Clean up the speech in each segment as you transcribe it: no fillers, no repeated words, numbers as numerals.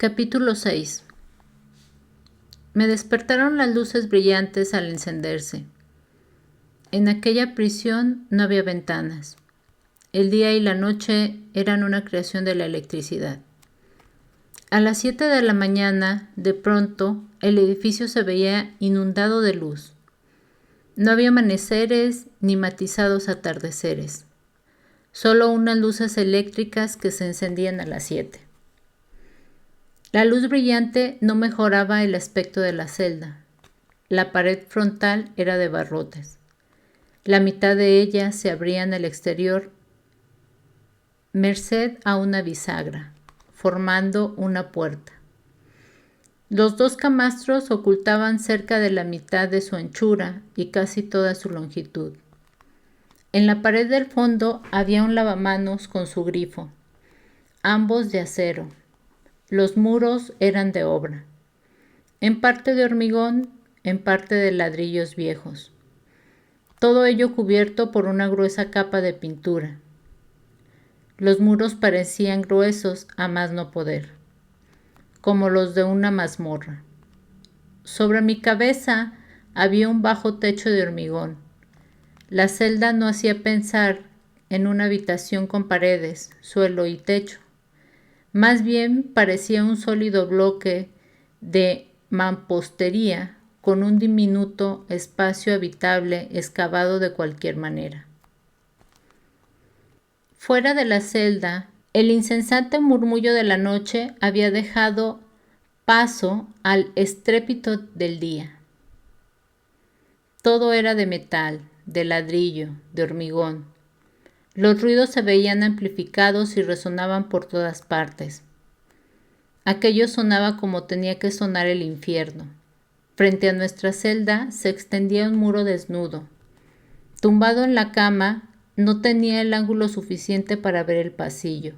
Capítulo 6. Me despertaron las luces brillantes al encenderse. En aquella prisión no había ventanas. El día y la noche eran una creación de la electricidad. A las 7 de la mañana, de pronto, el edificio se veía inundado de luz. No había amaneceres ni matizados atardeceres, solo unas luces eléctricas que se encendían a las 7. La luz brillante no mejoraba el aspecto de la celda. La pared frontal era de barrotes. La mitad de ella se abría en el exterior, merced a una bisagra, formando una puerta. Los dos camastros ocultaban cerca de la mitad de su anchura y casi toda su longitud. En la pared del fondo había un lavamanos con su grifo, ambos de acero. Los muros eran de obra, en parte de hormigón, en parte de ladrillos viejos. Todo ello cubierto por una gruesa capa de pintura. Los muros parecían gruesos a más no poder, como los de una mazmorra. Sobre mi cabeza había un bajo techo de hormigón. La celda no hacía pensar en una habitación con paredes, suelo y techo. Más bien parecía un sólido bloque de mampostería con un diminuto espacio habitable excavado de cualquier manera. Fuera de la celda, el incesante murmullo de la noche había dejado paso al estrépito del día. Todo era de metal, de ladrillo, de hormigón. Los ruidos se veían amplificados y resonaban por todas partes. Aquello sonaba como tenía que sonar el infierno. Frente a nuestra celda se extendía un muro desnudo. Tumbado en la cama, no tenía el ángulo suficiente para ver el pasillo.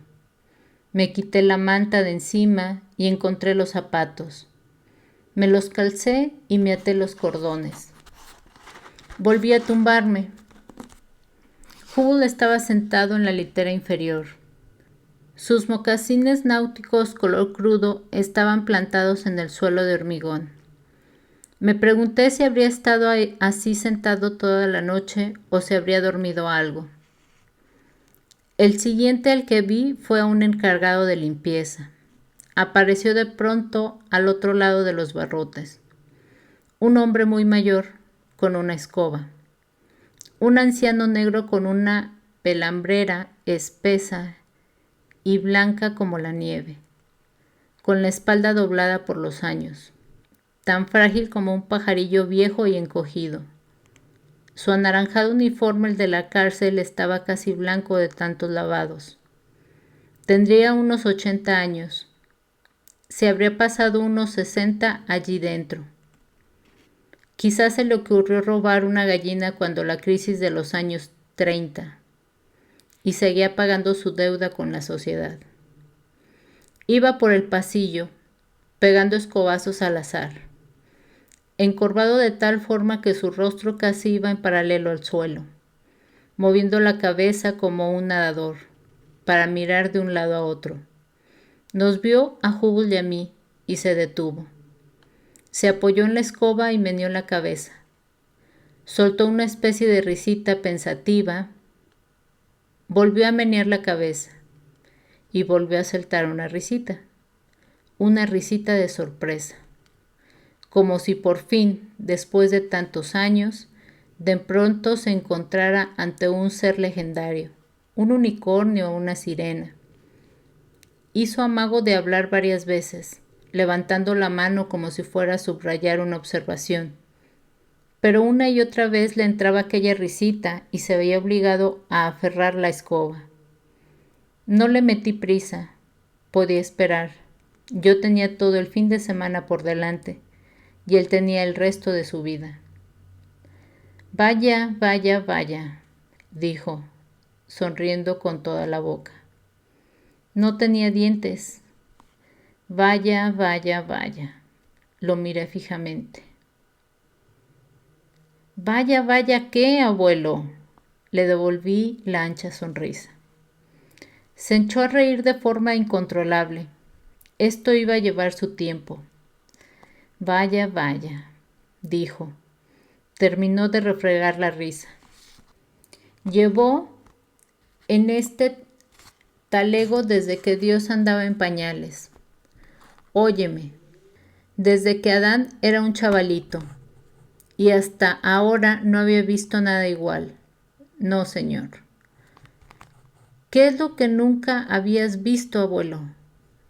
Me quité la manta de encima y encontré los zapatos. Me los calcé y me até los cordones. Volví a tumbarme. Hubble estaba sentado en la litera inferior. Sus mocasines náuticos color crudo estaban plantados en el suelo de hormigón. Me pregunté si habría estado así sentado toda la noche o si habría dormido algo. El siguiente al que vi fue a un encargado de limpieza. Apareció de pronto al otro lado de los barrotes. Un hombre muy mayor, con una escoba. Un anciano negro con una pelambrera espesa y blanca como la nieve, con la espalda doblada por los años, tan frágil como un pajarillo viejo y encogido. Su anaranjado uniforme, el de la cárcel, estaba casi blanco de tantos lavados. Tendría unos 80 años. Se habría pasado unos 60 allí dentro. Quizás se le ocurrió robar una gallina cuando la crisis de los años 30 y seguía pagando su deuda con la sociedad. Iba por el pasillo, pegando escobazos al azar, encorvado de tal forma que su rostro casi iba en paralelo al suelo, moviendo la cabeza como un nadador, para mirar de un lado a otro. Nos vio a Hubble y a mí y se detuvo. Se apoyó en la escoba y meneó la cabeza. Soltó una especie de risita pensativa, volvió a menear la cabeza y volvió a soltar una risita de sorpresa, como si por fin, después de tantos años, de pronto se encontrara ante un ser legendario, un unicornio o una sirena. Hizo amago de hablar varias veces, levantando la mano como si fuera a subrayar una observación. Pero una y otra vez le entraba aquella risita y se veía obligado a aferrar la escoba. No le metí prisa, podía esperar. Yo tenía todo el fin de semana por delante y él tenía el resto de su vida. Vaya, vaya, vaya, dijo, sonriendo con toda la boca. No tenía dientes. Vaya, vaya, vaya. Lo miré fijamente. Vaya, vaya, ¿qué, abuelo? Le devolví la ancha sonrisa. Se echó a reír de forma incontrolable. Esto iba a llevar su tiempo. Vaya, vaya, dijo. Terminó de refregar la risa. Llevó en este talego desde que Dios andaba en pañales. Óyeme, desde que Adán era un chavalito, y hasta ahora no había visto nada igual. No, señor. ¿Qué es lo que nunca habías visto, abuelo?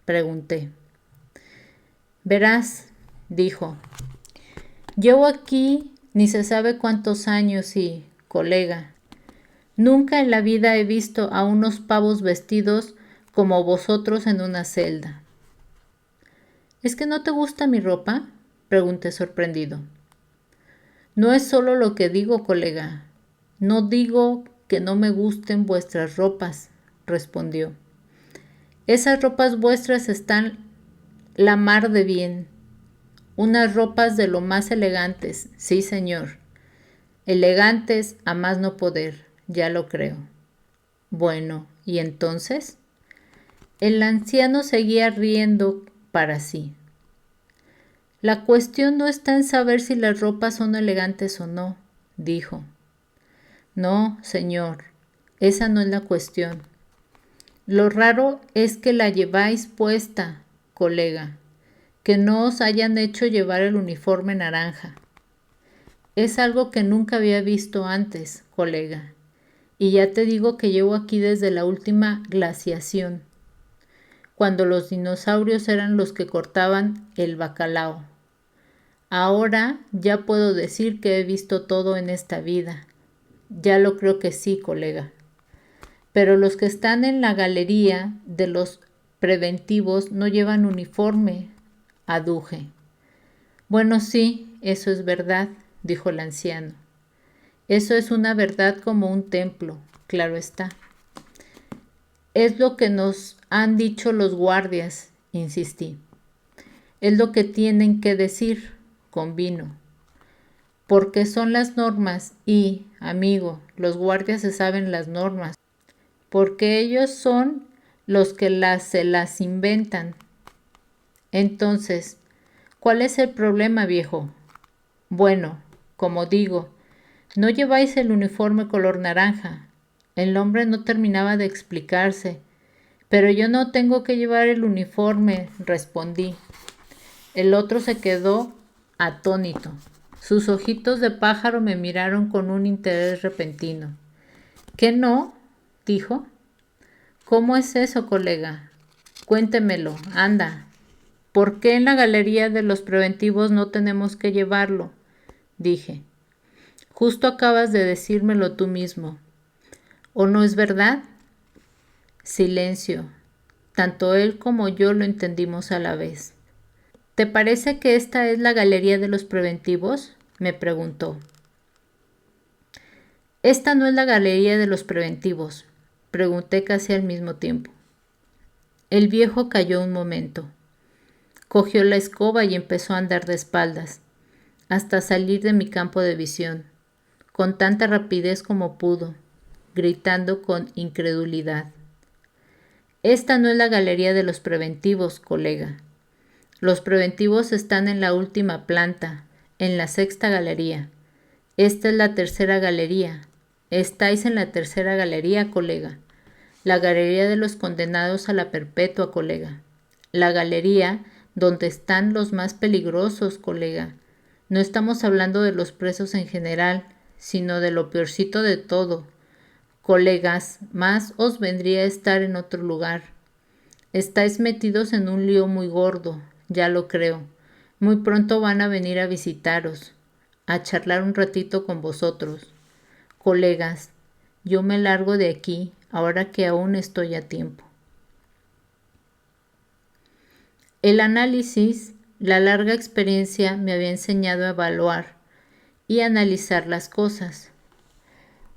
Pregunté. Verás, dijo, llevo aquí ni se sabe cuántos años y, colega, nunca en la vida he visto a unos pavos vestidos como vosotros en una celda. ¿Es que no te gusta mi ropa? Pregunté sorprendido. No es solo lo que digo, colega. No digo que no me gusten vuestras ropas, respondió. Esas ropas vuestras están la mar de bien. Unas ropas de lo más elegantes, sí, señor. Elegantes a más no poder, ya lo creo. Bueno, ¿y entonces? El anciano seguía riendo para sí. La cuestión no está en saber si las ropas son elegantes o no, dijo. No, señor, esa no es la cuestión. Lo raro es que la lleváis puesta, colega, que no os hayan hecho llevar el uniforme naranja. Es algo que nunca había visto antes, colega, y ya te digo que llevo aquí desde la última glaciación, cuando los dinosaurios eran los que cortaban el bacalao. Ahora ya puedo decir que he visto todo en esta vida. Ya lo creo que sí, colega. Pero los que están en la galería de los preventivos no llevan uniforme, aduje. Bueno, sí, eso es verdad, dijo el anciano. Eso es una verdad como un templo, claro está. Es lo que nos han dicho los guardias, insistí. Es lo que tienen que decir, convino. Porque son las normas y, amigo, los guardias se saben las normas. Porque ellos son los que se las inventan. Entonces, ¿cuál es el problema, viejo? Bueno, como digo, no lleváis el uniforme color naranja. El hombre no terminaba de explicarse. Pero yo no tengo que llevar el uniforme, respondí. El otro se quedó atónito. Sus ojitos de pájaro me miraron con un interés repentino. ¿Qué no? Dijo. ¿Cómo es eso, colega? Cuéntemelo, anda. ¿Por qué en la galería de los preventivos no tenemos que llevarlo? Dije. Justo acabas de decírmelo tú mismo. ¿O no es verdad? Silencio. Tanto él como yo lo entendimos a la vez. ¿Te parece que esta es la galería de los preventivos? Me preguntó. Esta no es la galería de los preventivos, pregunté casi al mismo tiempo. El viejo calló un momento. Cogió la escoba y empezó a andar de espaldas, hasta salir de mi campo de visión, con tanta rapidez como pudo, gritando con incredulidad. Esta no es la galería de los preventivos, colega. Los preventivos están en la última planta, en la sexta galería. Esta es la tercera galería. Estáis en la tercera galería, colega. La galería de los condenados a la perpetua, colega. La galería donde están los más peligrosos, colega. No estamos hablando de los presos en general, sino de lo peorcito de todo. Colegas, más os vendría estar en otro lugar. Estáis metidos en un lío muy gordo, ya lo creo. Muy pronto van a venir a visitaros, a charlar un ratito con vosotros. Colegas, yo me largo de aquí, ahora que aún estoy a tiempo. El análisis, la larga experiencia me había enseñado a evaluar y analizar las cosas.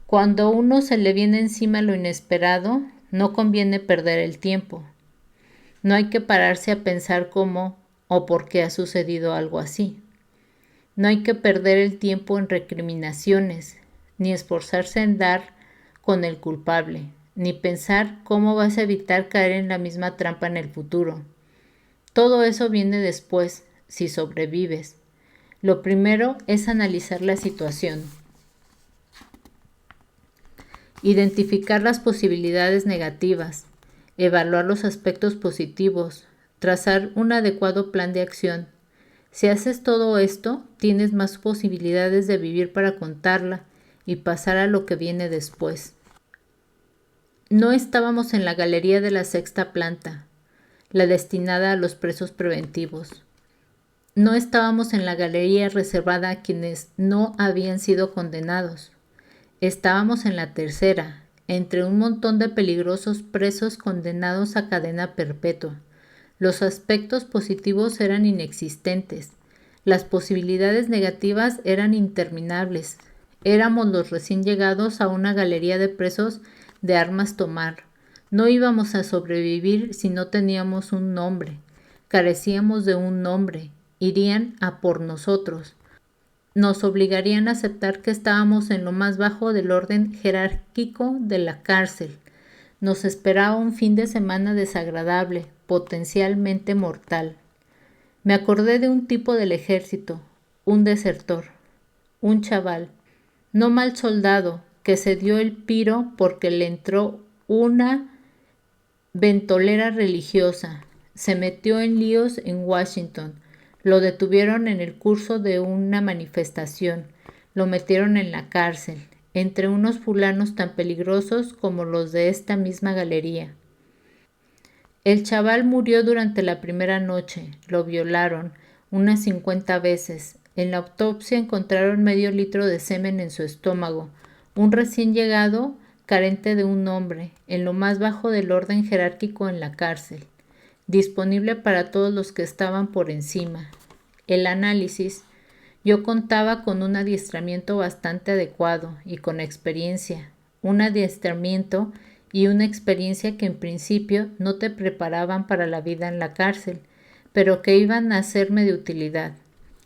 Cuando a uno se le viene encima lo inesperado, no conviene perder el tiempo. No hay que pararse a pensar cómo o por qué ha sucedido algo así. No hay que perder el tiempo en recriminaciones, ni esforzarse en dar con el culpable, ni pensar cómo vas a evitar caer en la misma trampa en el futuro. Todo eso viene después, si sobrevives. Lo primero es analizar la situación, identificar las posibilidades negativas, evaluar los aspectos positivos, trazar un adecuado plan de acción. Si haces todo esto, tienes más posibilidades de vivir para contarla y pasar a lo que viene después. No estábamos en la galería de la sexta planta, la destinada a los presos preventivos. No estábamos en la galería reservada a quienes no habían sido condenados. Estábamos en la tercera, entre un montón de peligrosos presos condenados a cadena perpetua. Los aspectos positivos eran inexistentes. Las posibilidades negativas eran interminables. Éramos los recién llegados a una galería de presos de armas tomar. No íbamos a sobrevivir si no teníamos un nombre. Carecíamos de un nombre. Irían a por nosotros. Nos obligarían a aceptar que estábamos en lo más bajo del orden jerárquico de la cárcel. Nos esperaba un fin de semana desagradable, potencialmente mortal. Me acordé de un tipo del ejército, un desertor, un chaval, no mal soldado, que se dio el piro porque le entró una ventolera religiosa. Se metió en líos en Washington. Lo detuvieron en el curso de una manifestación. Lo metieron en la cárcel, entre unos fulanos tan peligrosos como los de esta misma galería. El chaval murió durante la primera noche. Lo violaron unas 50 veces. En la autopsia encontraron medio litro de semen en su estómago. Un recién llegado carente de un nombre, en lo más bajo del orden jerárquico en la cárcel, disponible para todos los que estaban por encima. El análisis. Yo contaba con un adiestramiento bastante adecuado y con experiencia. Un adiestramiento y una experiencia que en principio no te preparaban para la vida en la cárcel, pero que iban a serme de utilidad.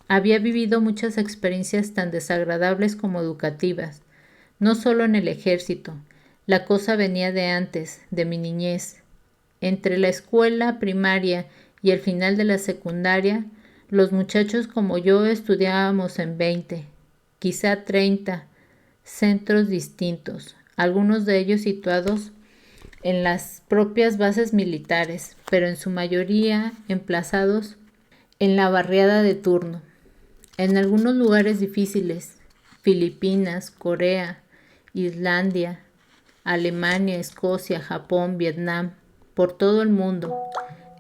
Había vivido muchas experiencias tan desagradables como educativas, no solo en el ejército. La cosa venía de antes, de mi niñez. Entre la escuela primaria y el final de la secundaria, los muchachos como yo estudiábamos en 20, quizá 30, centros distintos, algunos de ellos situados en las propias bases militares, pero en su mayoría emplazados en la barriada de turno. En algunos lugares difíciles, Filipinas, Corea, Islandia, Alemania, Escocia, Japón, Vietnam, por todo el mundo.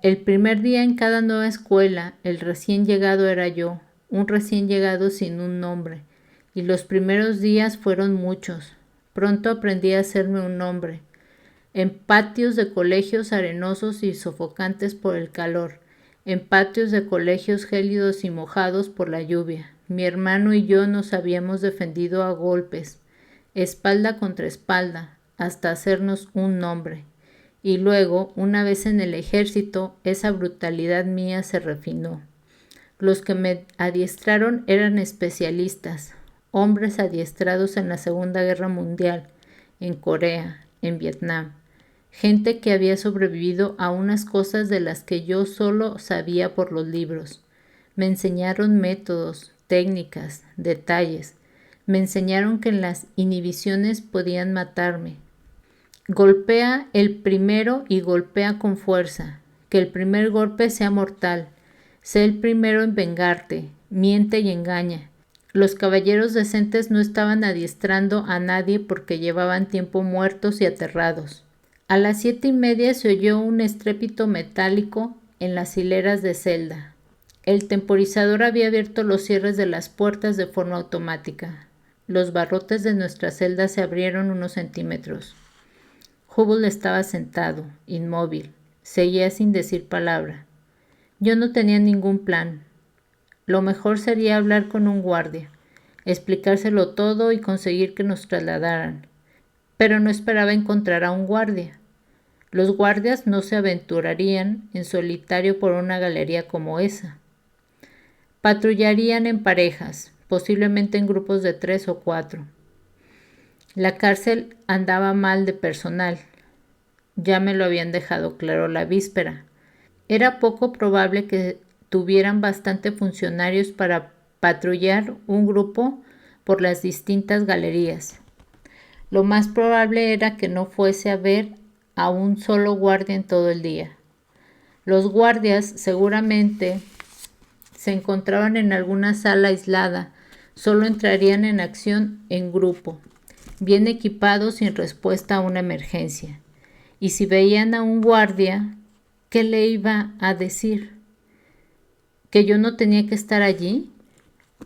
El primer día en cada nueva escuela, el recién llegado era yo, un recién llegado sin un nombre, y los primeros días fueron muchos. Pronto aprendí a hacerme un nombre. En patios de colegios arenosos y sofocantes por el calor, en patios de colegios gélidos y mojados por la lluvia, mi hermano y yo nos habíamos defendido a golpes, espalda contra espalda, hasta hacernos un nombre. Y luego, una vez en el ejército, esa brutalidad mía se refinó. Los que me adiestraron eran especialistas, hombres adiestrados en la Segunda Guerra Mundial, en Corea, en Vietnam. Gente que había sobrevivido a unas cosas de las que yo solo sabía por los libros. Me enseñaron métodos, técnicas, detalles. Me enseñaron que las inhibiciones podían matarme. Golpea el primero y golpea con fuerza. Que el primer golpe sea mortal. Sé el primero en vengarte. Miente y engaña. Los caballeros decentes no estaban adiestrando a nadie porque llevaban tiempo muertos y aterrados. A las 7:30 se oyó un estrépito metálico en las hileras de celda. El temporizador había abierto los cierres de las puertas de forma automática. Los barrotes de nuestra celda se abrieron unos centímetros. Hubble estaba sentado, inmóvil. Seguía sin decir palabra. Yo no tenía ningún plan. Lo mejor sería hablar con un guardia, explicárselo todo y conseguir que nos trasladaran. Pero no esperaba encontrar a un guardia. Los guardias no se aventurarían en solitario por una galería como esa. Patrullarían en parejas, posiblemente en grupos de 3 o 4. La cárcel andaba mal de personal. Ya me lo habían dejado claro la víspera. Era poco probable que tuvieran bastante funcionarios para patrullar un grupo por las distintas galerías. Lo más probable era que no fuese a ver a un solo guardia en todo el día. Los guardias seguramente se encontraban en alguna sala aislada, solo entrarían en acción en grupo, bien equipados y en respuesta a una emergencia. Y si veían a un guardia, ¿qué le iba a decir? ¿Que yo no tenía que estar allí?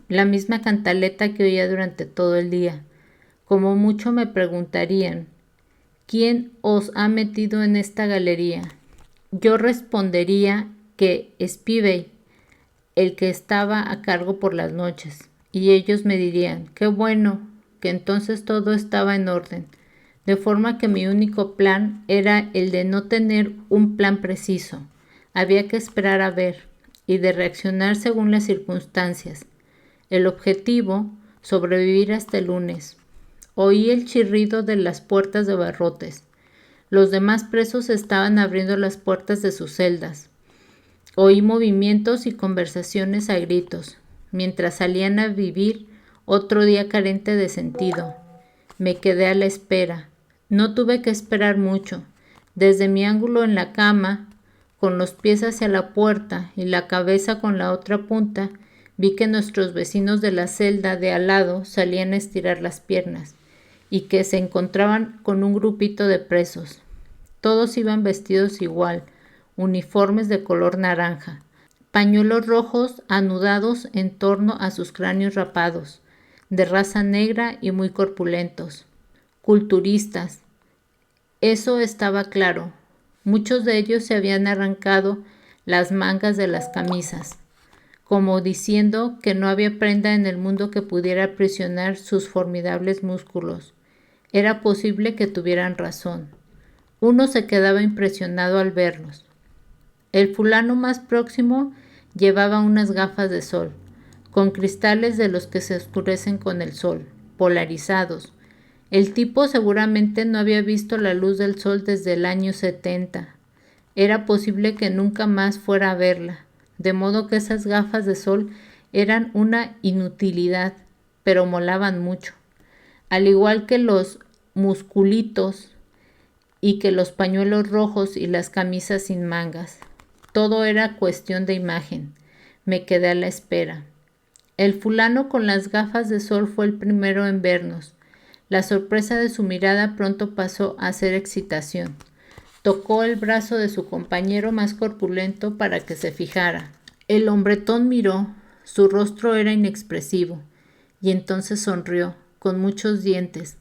La misma cantaleta que oía durante todo el día. Como mucho me preguntarían, ¿quién os ha metido en esta galería? Yo respondería que Spivey, el que estaba a cargo por las noches, y ellos me dirían, qué bueno, que entonces todo estaba en orden, de forma que mi único plan era el de no tener un plan preciso. Había que esperar a ver y de reaccionar según las circunstancias. El objetivo, sobrevivir hasta el lunes. Oí el chirrido de las puertas de barrotes. Los demás presos estaban abriendo las puertas de sus celdas. Oí movimientos y conversaciones a gritos, mientras salían a vivir otro día carente de sentido. Me quedé a la espera. No tuve que esperar mucho. Desde mi ángulo en la cama, con los pies hacia la puerta y la cabeza con la otra punta, vi que nuestros vecinos de la celda de al lado salían a estirar las piernas y que se encontraban con un grupito de presos. Todos iban vestidos igual, uniformes de color naranja, pañuelos rojos anudados en torno a sus cráneos rapados, de raza negra y muy corpulentos. Culturistas. Eso estaba claro. Muchos de ellos se habían arrancado las mangas de las camisas, como diciendo que no había prenda en el mundo que pudiera aprisionar sus formidables músculos. Era posible que tuvieran razón. Uno se quedaba impresionado al verlos. El fulano más próximo llevaba unas gafas de sol, con cristales de los que se oscurecen con el sol, polarizados. El tipo seguramente no había visto la luz del sol desde el año 70. Era posible que nunca más fuera a verla, de modo que esas gafas de sol eran una inutilidad, pero molaban mucho. Al igual que los musculitos y que los pañuelos rojos y las camisas sin mangas. Todo era cuestión de imagen. Me quedé a la espera. El fulano con las gafas de sol fue el primero en vernos. La sorpresa de su mirada pronto pasó a ser excitación. Tocó el brazo de su compañero más corpulento para que se fijara. El hombretón miró. Su rostro era inexpresivo. Y entonces sonrió, con muchos dientes.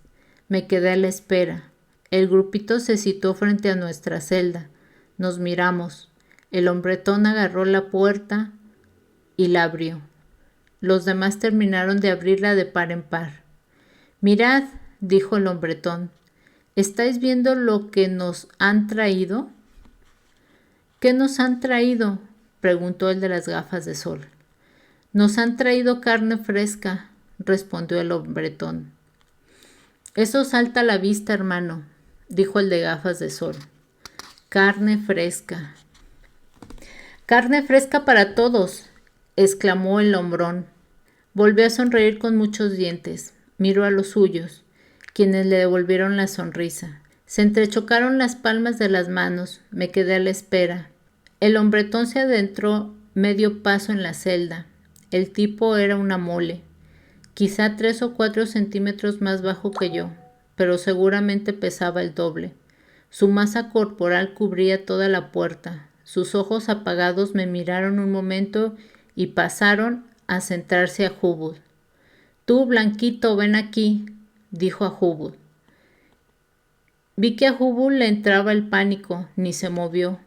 Me quedé a la espera. El grupito se situó frente a nuestra celda. Nos miramos. El hombretón agarró la puerta y la abrió. Los demás terminaron de abrirla de par en par. Mirad, dijo el hombretón, ¿estáis viendo lo que nos han traído? ¿Qué nos han traído?, preguntó el de las gafas de sol. Nos han traído carne fresca, respondió el hombretón. Eso salta a la vista, hermano, dijo el de gafas de sol. Carne fresca. Carne fresca para todos, exclamó el hombrón. Volvió a sonreír con muchos dientes. Miró a los suyos, quienes le devolvieron la sonrisa. Se entrechocaron las palmas de las manos. Me quedé a la espera. El hombretón se adentró medio paso en la celda. El tipo era una mole, quizá 3 o 4 centímetros más bajo que yo, pero seguramente pesaba el doble. Su masa corporal cubría toda la puerta. Sus ojos apagados me miraron un momento y pasaron a centrarse a Hubble. Tú, Blanquito, ven aquí, dijo a Hubble. Vi que a Hubble le entraba el pánico, ni se movió.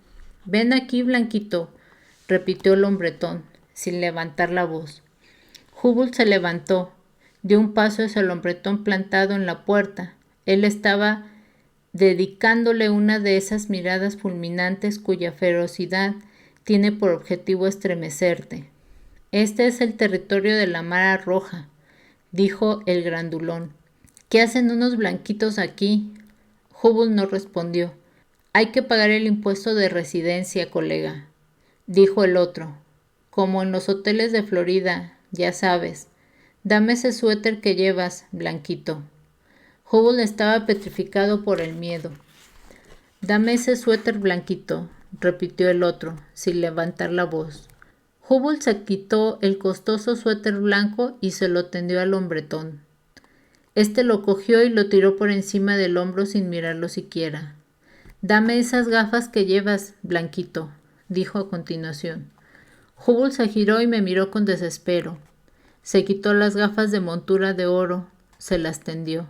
Ven aquí, Blanquito, repitió el hombretón, sin levantar la voz. Hubble se levantó, dio un paso hacia el hombretón plantado en la puerta. Él estaba dedicándole una de esas miradas fulminantes cuya ferocidad tiene por objetivo estremecerte. Este es el territorio de la Mara Roja, dijo el grandulón. ¿Qué hacen unos blanquitos aquí? Hubble no respondió. Hay que pagar el impuesto de residencia, colega. dijo el otro, como en los hoteles de Florida, ya sabes. Dame ese suéter que llevas, Blanquito. Hubble estaba petrificado por el miedo. Dame ese suéter, Blanquito, repitió el otro, sin levantar la voz. Hubble se quitó el costoso suéter blanco y se lo tendió al hombretón. Este lo cogió y lo tiró por encima del hombro sin mirarlo siquiera. Dame esas gafas que llevas, Blanquito, dijo a continuación. Hubble se giró y me miró con desespero. Se quitó las gafas de montura de oro, se las tendió.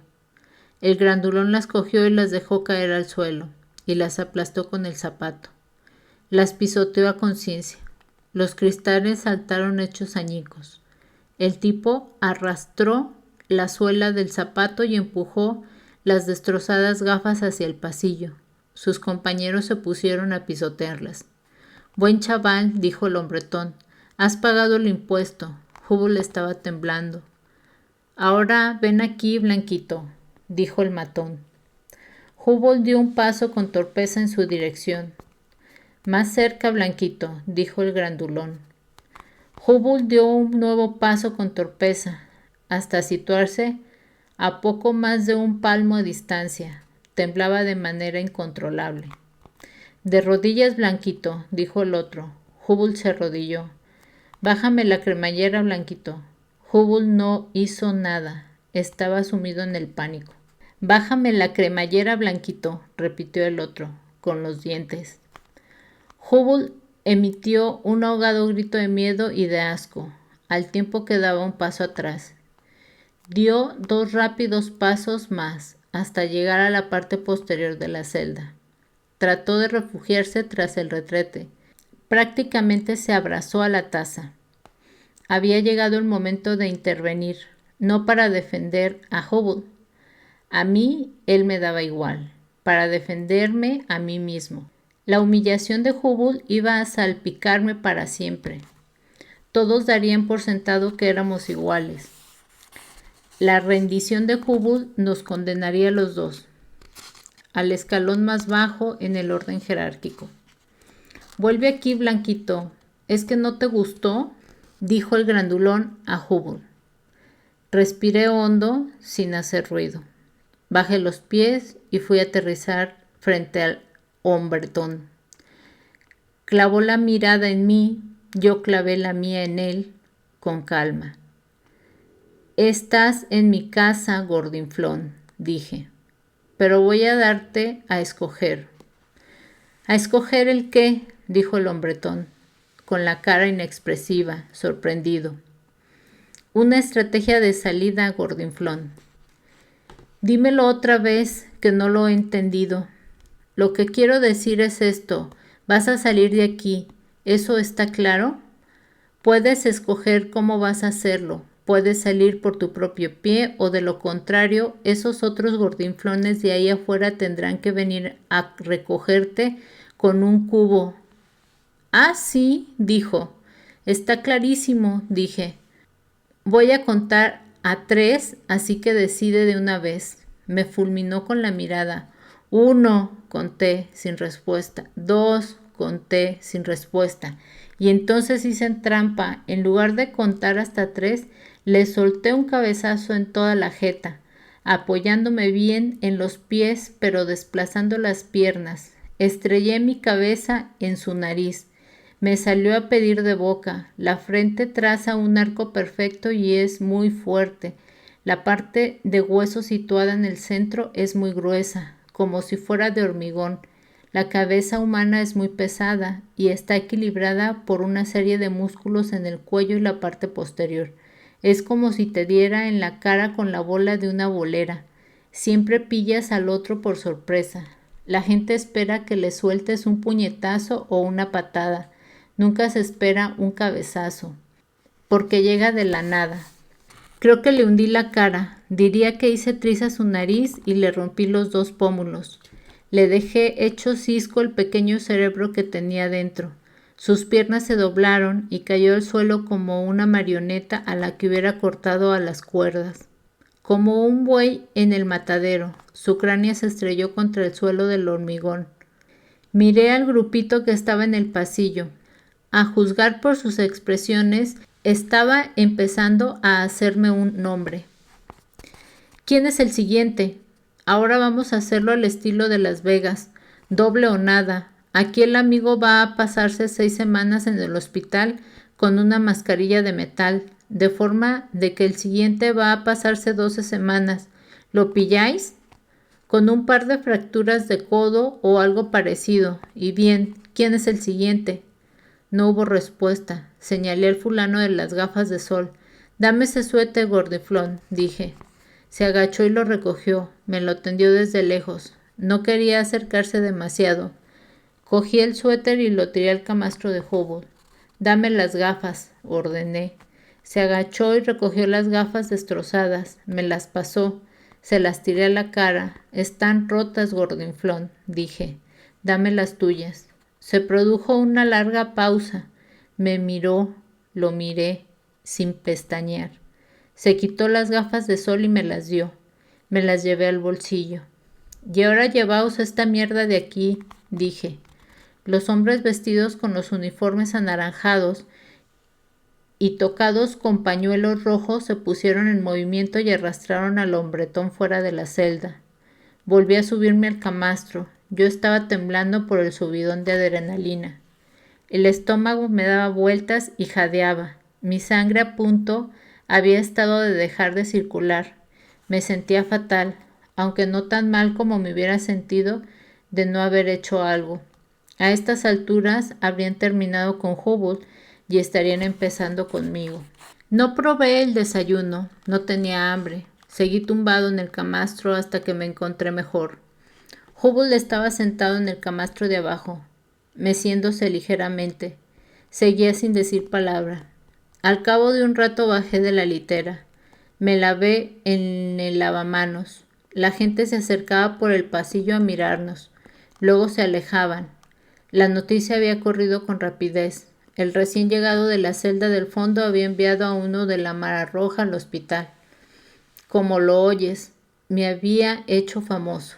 El grandulón las cogió y las dejó caer al suelo, y las aplastó con el zapato. Las pisoteó a conciencia. Los cristales saltaron hechos añicos. El tipo arrastró la suela del zapato y empujó las destrozadas gafas hacia el pasillo. Sus compañeros se pusieron a pisotearlas. Buen chaval, dijo el hombretón, has pagado el impuesto. Hubble estaba temblando. Ahora ven aquí, Blanquito, dijo el matón. Hubble dio un paso con torpeza en su dirección. Más cerca, Blanquito, dijo el grandulón. Hubble dio un nuevo paso con torpeza, hasta situarse a poco más de un palmo de distancia. Temblaba de manera incontrolable. De rodillas, Blanquito, dijo el otro. Hubble se arrodilló. Bájame la cremallera, Blanquito. Hubble no hizo nada. Estaba sumido en el pánico. Bájame la cremallera, Blanquito, repitió el otro, con los dientes. Hubble emitió un ahogado grito de miedo y de asco, al tiempo que daba un paso atrás. Dio 2 rápidos pasos más, hasta llegar a la parte posterior de la celda. Trató de refugiarse tras el retrete. Prácticamente se abrazó a la taza. Había llegado el momento de intervenir, no para defender a Hubble. A mí él me daba igual, para defenderme a mí mismo. La humillación de Hubble iba a salpicarme para siempre. Todos darían por sentado que éramos iguales. La rendición de Hubble nos condenaría a los dos, al escalón más bajo en el orden jerárquico. Vuelve aquí, Blanquito. ¿Es que no te gustó?, dijo el grandulón a Hubble. Respiré hondo sin hacer ruido. Bajé los pies y fui a aterrizar frente al hombretón. Clavó la mirada en mí, yo clavé la mía en él, con calma. Estás en mi casa, gordinflón, dije, pero voy a darte a escoger. ¿A escoger el qué?, dijo el hombretón, con la cara inexpresiva, sorprendido. Una estrategia de salida, gordinflón. Dímelo otra vez, que no lo he entendido. Lo que quiero decir es esto. Vas a salir de aquí. ¿Eso está claro? Puedes escoger cómo vas a hacerlo. Puedes salir por tu propio pie o de lo contrario, esos otros gordinflones de ahí afuera tendrán que venir a recogerte con un cubo. Ah, sí, dijo. Está clarísimo, dije. Voy a contar a 3, así que decide de una vez. Me fulminó con la mirada. 1, conté, sin respuesta. 2, conté, sin respuesta. Y entonces hice trampa. En lugar de contar hasta 3, le solté un cabezazo en toda la jeta, apoyándome bien en los pies, pero desplazando las piernas. Estrellé mi cabeza en su nariz. Me salió a pedir de boca. La frente traza un arco perfecto y es muy fuerte. La parte de hueso situada en el centro es muy gruesa, como si fuera de hormigón. La cabeza humana es muy pesada y está equilibrada por una serie de músculos en el cuello y la parte posterior. Es como si te diera en la cara con la bola de una bolera. Siempre pillas al otro por sorpresa. La gente espera que le sueltes un puñetazo o una patada. Nunca se espera un cabezazo, porque llega de la nada. Creo que le hundí la cara. Diría que hice trizas su nariz y le rompí los 2 pómulos. Le dejé hecho cisco el pequeño cerebro que tenía dentro. Sus piernas se doblaron y cayó al suelo como una marioneta a la que hubiera cortado a las cuerdas. Como un buey en el matadero, su cráneo se estrelló contra el suelo del hormigón. Miré al grupito que estaba en el pasillo. A juzgar por sus expresiones, estaba empezando a hacerme un nombre. ¿Quién es el siguiente? Ahora vamos a hacerlo al estilo de Las Vegas, doble o nada. Aquí el amigo va a pasarse 6 semanas en el hospital con una mascarilla de metal, de forma de que el siguiente va a pasarse 12 semanas. ¿Lo pilláis? Con un par de fracturas de codo o algo parecido. Y bien, ¿quién es el siguiente? No hubo respuesta. Señalé al fulano de las gafas de sol. Dame ese suéter, gordiflón, dije. Se agachó y lo recogió. Me lo tendió desde lejos. No quería acercarse demasiado. Cogí el suéter y lo tiré al camastro de Hubble. Dame las gafas, ordené. Se agachó y recogió las gafas destrozadas. Me las pasó. Se las tiré a la cara. Están rotas, gordinflón, dije. Dame las tuyas. Se produjo una larga pausa. Me miró, lo miré, sin pestañear. Se quitó las gafas de sol y me las dio. Me las llevé al bolsillo. Y ahora llevaos esta mierda de aquí, dije. Los hombres vestidos con los uniformes anaranjados y tocados con pañuelos rojos se pusieron en movimiento y arrastraron al hombretón fuera de la celda. Volví a subirme al camastro. Yo estaba temblando por el subidón de adrenalina. El estómago me daba vueltas y jadeaba. Mi sangre a punto había estado de dejar de circular. Me sentía fatal, aunque no tan mal como me hubiera sentido de no haber hecho algo. A estas alturas habrían terminado con Hubble y estarían empezando conmigo. No probé el desayuno, no tenía hambre. Seguí tumbado en el camastro hasta que me encontré mejor. Hubble estaba sentado en el camastro de abajo, meciéndose ligeramente. Seguía sin decir palabra. Al cabo de un rato bajé de la litera. Me lavé en el lavamanos. La gente se acercaba por el pasillo a mirarnos. Luego se alejaban. La noticia había corrido con rapidez. El recién llegado de la celda del fondo había enviado a uno de la Mara Roja al hospital. Como lo oyes, me había hecho famoso.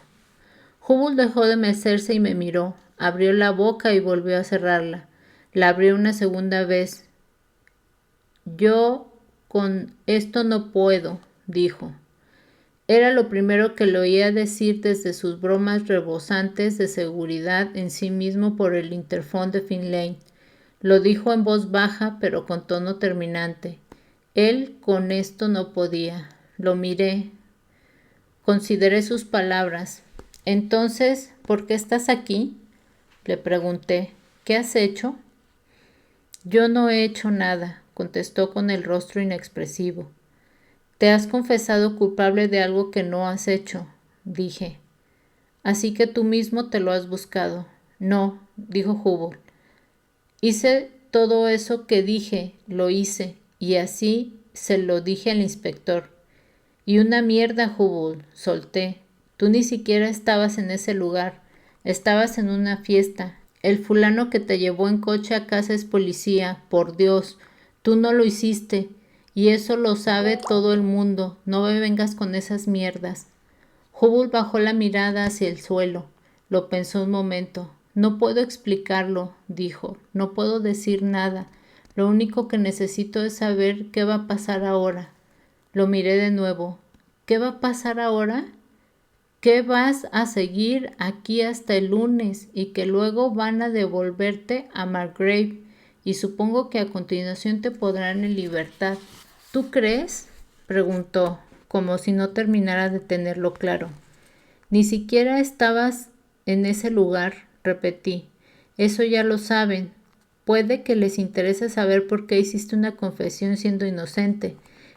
Hubble dejó de mecerse y me miró. Abrió la boca y volvió a cerrarla. La abrió una segunda vez. Yo con esto no puedo, dijo. Era lo primero que le oía decir desde sus bromas rebosantes de seguridad en sí mismo por el interfón de Finlay. Lo dijo en voz baja, pero con tono terminante. Él con esto no podía. Lo miré. Consideré sus palabras. Entonces, ¿por qué estás aquí? Le pregunté. ¿Qué has hecho? Yo no he hecho nada, contestó con el rostro inexpresivo. Te has confesado culpable de algo que no has hecho, dije. Así que tú mismo te lo has buscado. No, dijo Hubble. Hice todo eso que dije, lo hice, y así se lo dije al inspector. Y una mierda, Hubble, solté. Tú ni siquiera estabas en ese lugar. Estabas en una fiesta. El fulano que te llevó en coche a casa es policía, por Dios. Tú no lo hiciste. Y eso lo sabe todo el mundo. No me vengas con esas mierdas. Hubble bajó la mirada hacia el suelo. Lo pensó un momento. No puedo explicarlo, dijo. No puedo decir nada. Lo único que necesito es saber qué va a pasar ahora. Lo miré de nuevo. ¿Qué va a pasar ahora? ¿Qué vas a seguir aquí hasta el lunes y que luego van a devolverte a Margrave? Y supongo que a continuación te podrán en libertad. ¿Tú crees? Preguntó, como si no terminara de tenerlo claro. Ni siquiera estabas en ese lugar, repetí. Eso ya lo saben. Puede que les interese saber por qué hiciste una confesión siendo inocente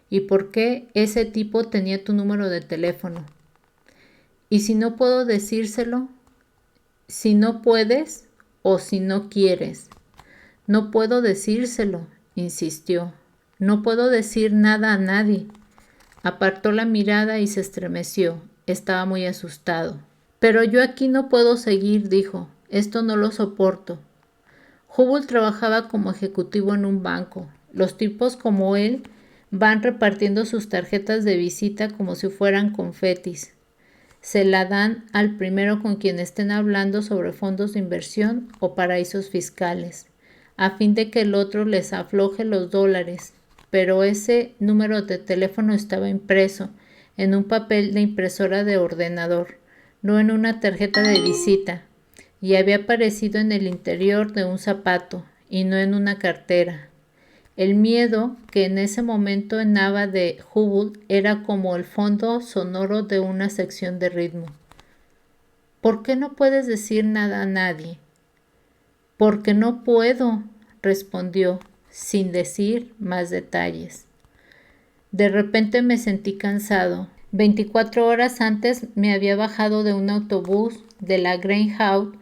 y por qué ese tipo tenía tu número de teléfono. ¿Y si no puedo decírselo? Si no puedes o si no quieres. No puedo decírselo, insistió. No puedo decir nada a nadie. Apartó la mirada y se estremeció. Estaba muy asustado. Pero yo aquí no puedo seguir, dijo. Esto no lo soporto. Hubble trabajaba como ejecutivo en un banco. Los tipos como él van repartiendo sus tarjetas de visita como si fueran confetis. Se la dan al primero con quien estén hablando sobre fondos de inversión o paraísos fiscales. a fin de que el otro les afloje los $, pero ese número de teléfono estaba impreso en un papel de impresora de ordenador, no en una tarjeta de visita, y había aparecido en el interior de un zapato y no en una cartera. El miedo que en ese momento emanaba de Hubble era como el fondo sonoro de una sección de ritmo. ¿Por qué no puedes decir nada a nadie? Porque no puedo, respondió, sin decir más detalles. De repente me sentí cansado. 24 horas antes me había bajado de un autobús de la Greyhound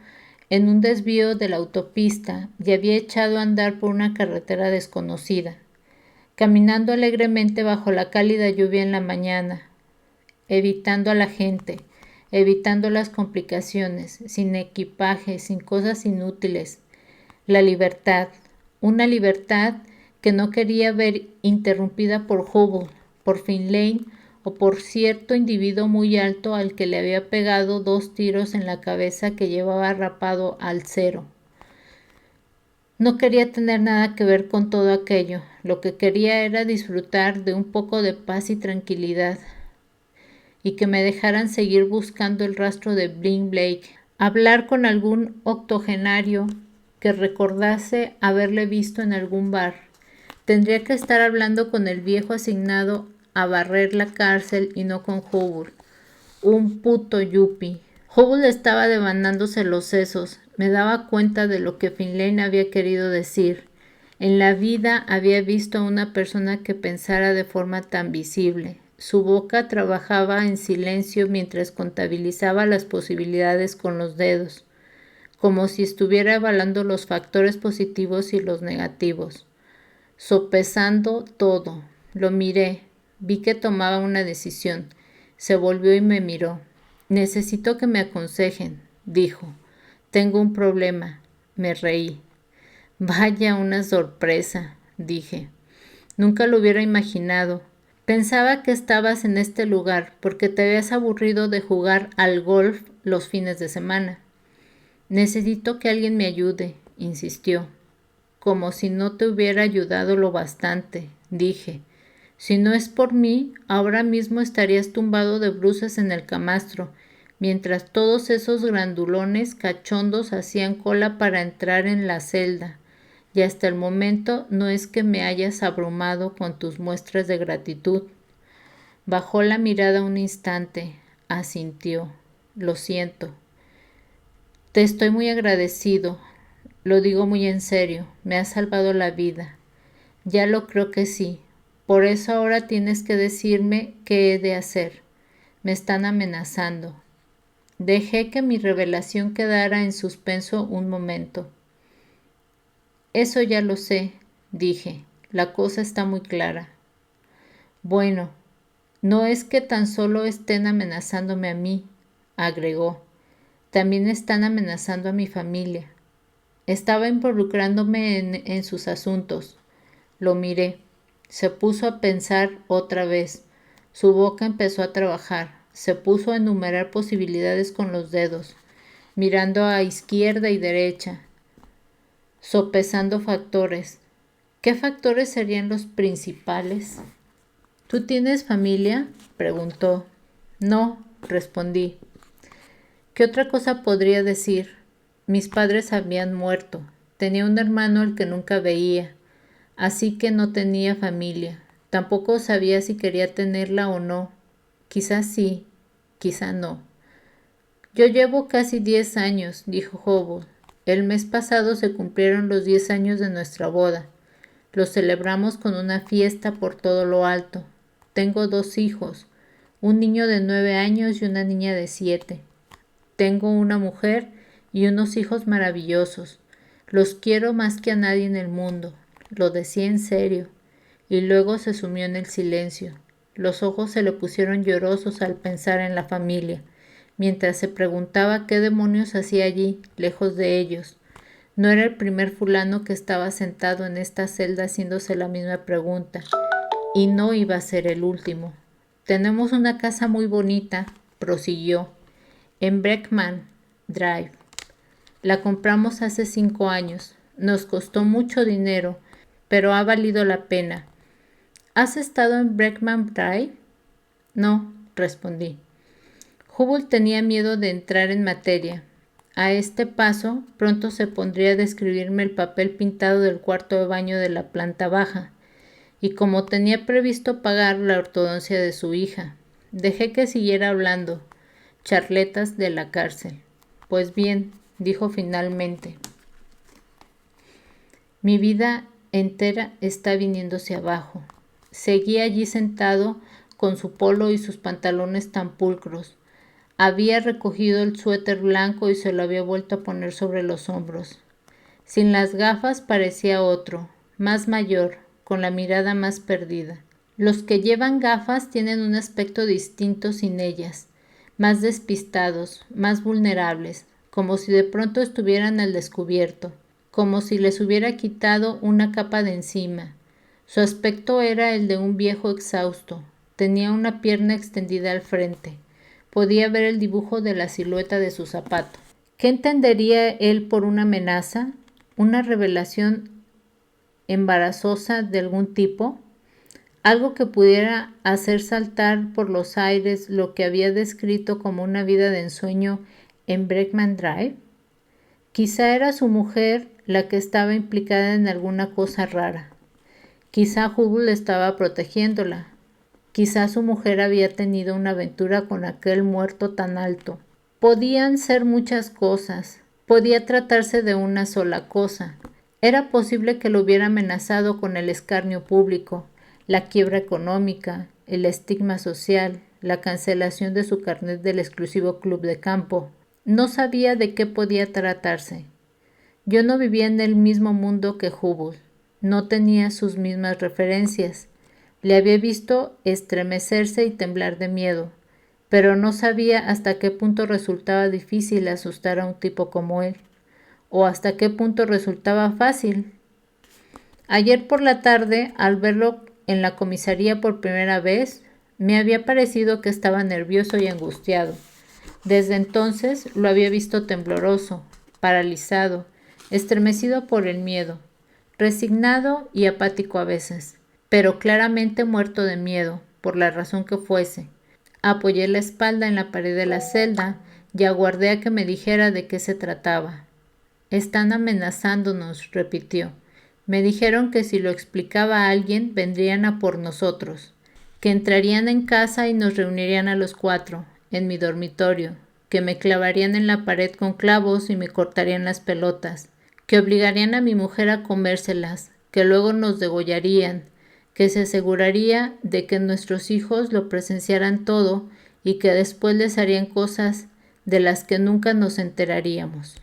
en un desvío de la autopista y había echado a andar por una carretera desconocida, caminando alegremente bajo la cálida lluvia en la mañana, evitando a la gente, evitando las complicaciones, sin equipaje, sin cosas inútiles. La libertad, una libertad que no quería ver interrumpida por Hubble, por Finlay o por cierto individuo muy alto al que le había pegado 2 tiros en la cabeza que llevaba rapado al cero. No quería tener nada que ver con todo aquello. Lo que quería era disfrutar de un poco de paz y tranquilidad y que me dejaran seguir buscando el rastro de Blind Blake, hablar con algún octogenario que recordase haberle visto en algún bar. Tendría que estar hablando con el viejo asignado a barrer la cárcel y no con Hubble, un puto yuppie. Hubble estaba devanándose los sesos. Me daba cuenta de lo que Finlay había querido decir. En la vida había visto a una persona que pensara de forma tan visible. Su boca trabajaba en silencio mientras contabilizaba las posibilidades con los dedos, como si estuviera evaluando los factores positivos y los negativos. Sopesando todo. Lo miré. Vi que tomaba una decisión. Se volvió y me miró. Necesito que me aconsejen, dijo. Tengo un problema. Me reí. Vaya una sorpresa, dije. Nunca lo hubiera imaginado. Pensaba que estabas en este lugar porque te habías aburrido de jugar al golf los fines de semana. Necesito que alguien me ayude, insistió. Como si no te hubiera ayudado lo bastante, dije. Si no es por mí, ahora mismo estarías tumbado de bruces en el camastro, mientras todos esos grandulones cachondos hacían cola para entrar en la celda. Y hasta el momento no es que me hayas abrumado con tus muestras de gratitud. Bajó la mirada un instante, asintió. Lo siento. Te estoy muy agradecido. Lo digo muy en serio. Me has salvado la vida. Ya lo creo que sí. Por eso ahora tienes que decirme qué he de hacer. Me están amenazando. Dejé que mi revelación quedara en suspenso un momento. Eso ya lo sé, dije. La cosa está muy clara. Bueno, no es que tan solo estén amenazándome a mí, agregó. También están amenazando a mi familia. Estaba involucrándome en sus asuntos. Lo miré. Se puso a pensar otra vez. Su boca empezó a trabajar. Se puso a enumerar posibilidades con los dedos, mirando a izquierda y derecha, sopesando factores. ¿Qué factores serían los principales? ¿Tú tienes familia?, preguntó. No, respondí. ¿Qué otra cosa podría decir? Mis padres habían muerto. Tenía un hermano al que nunca veía, así que no tenía familia. Tampoco sabía si quería tenerla o no. Quizás sí, quizá no. Yo llevo casi 10 años, dijo Hubble. El mes pasado se cumplieron los 10 años de nuestra boda. Lo celebramos con una fiesta por todo lo alto. Tengo 2 hijos, un niño de 9 años y una niña de 7. Tengo una mujer y unos hijos maravillosos. Los quiero más que a nadie en el mundo. Lo decía en serio. Y luego se sumió en el silencio. Los ojos se le pusieron llorosos al pensar en la familia, mientras se preguntaba qué demonios hacía allí, lejos de ellos. No era el primer fulano que estaba sentado en esta celda haciéndose la misma pregunta, y no iba a ser el último. Tenemos una casa muy bonita, prosiguió, en Breckman Drive. La compramos hace 5 años. Nos costó mucho dinero, pero ha valido la pena. ¿Has estado en Bregman Drive? No, respondí. Hubble tenía miedo de entrar en materia. A este paso, pronto se pondría a describirme el papel pintado del cuarto de baño de la planta baja, y como tenía previsto pagar la ortodoncia de su hija, dejé que siguiera hablando, charletas de la cárcel. Pues bien, dijo finalmente, mi vida entera está viniéndose abajo. Seguía allí sentado con su polo y sus pantalones tan pulcros. Había recogido el suéter blanco y se lo había vuelto a poner sobre los hombros. Sin las gafas parecía otro, más mayor, con la mirada más perdida. Los que llevan gafas tienen un aspecto distinto sin ellas, más despistados, más vulnerables, como si de pronto estuvieran al descubierto, como si les hubiera quitado una capa de encima. Su aspecto era el de un viejo exhausto. Tenía una pierna extendida al frente. Podía ver el dibujo de la silueta de su zapato. ¿Qué entendería él por una amenaza? ¿Una revelación embarazosa de algún tipo? ¿Algo que pudiera hacer saltar por los aires lo que había descrito como una vida de ensueño en Bregman Drive? Quizá era su mujer la que estaba implicada en alguna cosa rara. Quizá Hubble estaba protegiéndola. Quizá su mujer había tenido una aventura con aquel muerto tan alto. Podían ser muchas cosas. Podía tratarse de una sola cosa. Era posible que lo hubiera amenazado con el escarnio público, la quiebra económica, el estigma social, la cancelación de su carnet del exclusivo club de campo. No sabía de qué podía tratarse. Yo no vivía en el mismo mundo que Hubble. No tenía sus mismas referencias. Le había visto estremecerse y temblar de miedo, pero no sabía hasta qué punto resultaba difícil asustar a un tipo como él, o hasta qué punto resultaba fácil. Ayer por la tarde, al verlo en la comisaría por primera vez, me había parecido que estaba nervioso y angustiado. Desde entonces lo había visto tembloroso, paralizado, estremecido por el miedo, resignado y apático a veces, pero claramente muerto de miedo, por la razón que fuese. Apoyé la espalda en la pared de la celda y aguardé a que me dijera de qué se trataba. Están amenazándonos, repitió. Me dijeron que si lo explicaba a alguien vendrían a por nosotros, que entrarían en casa y nos reunirían a los 4, en mi dormitorio, que me clavarían en la pared con clavos y me cortarían las pelotas, que obligarían a mi mujer a comérselas, que luego nos degollarían, que se aseguraría de que nuestros hijos lo presenciaran todo y que después les harían cosas de las que nunca nos enteraríamos.